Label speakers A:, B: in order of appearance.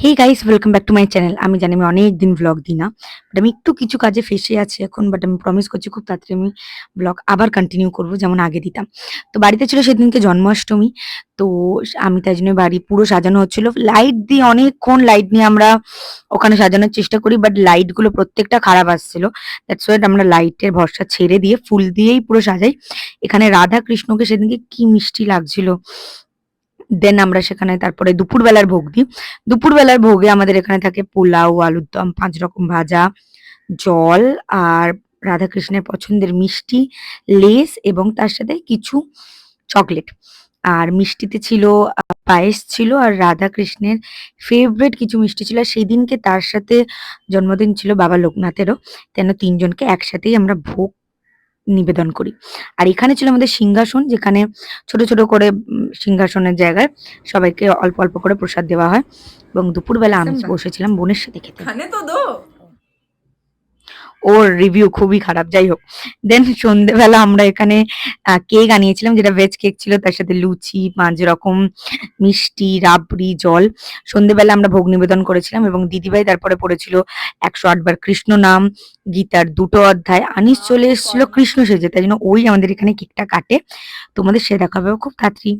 A: Hey guys, welcome back to my channel. আমি জানি আমি অনেক দিন ব্লগ দিই না, বাট আমি একটু কিছু কাজে ফেঁসে আছি এখন। বাট আমি প্রমিস করছি খুব তাড়াতাড়ি আমি ব্লগ আবার কন্টিনিউ করব যেমন আগে দিতাম। তো বাড়িতে ছিল সেদিনকে জন্মাষ্টমী। তো আমি তাই জন্য বাড়ি পুরো সাজানো হচ্ছিল লাইট দিয়ে। অনেকক্ষণ লাইট নিয়ে আমরা ওখানে সাজানোর চেষ্টা করি, বাট লাইটগুলো প্রত্যেকটা খারাপ আসছিল। দ্যাটস ওয়াই আমরা লাইটের ভরসা ছেড়ে দিয়ে ফুল দিয়েই পুরো সাজাই। এখানে রাধা কৃষ্ণকে সেদিনকে কি মিষ্টি লাগছিল। দেন আমরা সেখানে তারপরে দুপুরবেলার ভোগ দিই। দুপুরবেলার ভোগে আমাদের এখানে থাকে পোলাও, আলুর দম, ৫ রকম ভাজা, জল আর রাধাকৃষ্ণের পছন্দের মিষ্টি, লেস এবং তার সাথে কিছু চকলেট। আর মিষ্টিতে ছিল পায়েস ছিল আর রাধাকৃষ্ণের ফেভারিট কিছু মিষ্টি ছিল। আর সেদিনকে তার সাথে জন্মদিন ছিল বাবা লোকনাথেরও। যেন ৩ জনকে একসাথেই আমরা ভোগ নিবেদন করি। আর এখানে ছিল আমাদের সিংহাসন, যেখানে ছোট, ছোট করে সিংহাসনের জায়গায় সবাইকে অল্প, অল্প করে প্রসাদ দেওয়া হয় এবং দুপুরবেলা আমি বসেছিলাম বোনের সাথে খেতে।
B: খানে তো দো।
A: ওর রিভিউ খুবই খারাপ। যাই হোক, দেন সন্ধ্যেবেলা আমরা এখানে কেক আনিয়েছিলাম, যেটা ভেজ কেক ছিল, তার সাথে লুচি, ৫ রকম মিষ্টি, রাবড়ি, জল। সন্ধ্যেবেলা আমরা ভোগ নিবেদন করেছিলাম এবং দিদিভাই তারপরে পড়েছিল ১০৮ বার কৃষ্ণ নাম, গীতার ২টো অধ্যায়। আনিস চলে এসেছিল কৃষ্ণ সেজে, তাই জন্য ওই আমাদের এখানে কেকটা কাটে। তোমাদের সে দেখাবে খুব তাড়াতাড়ি।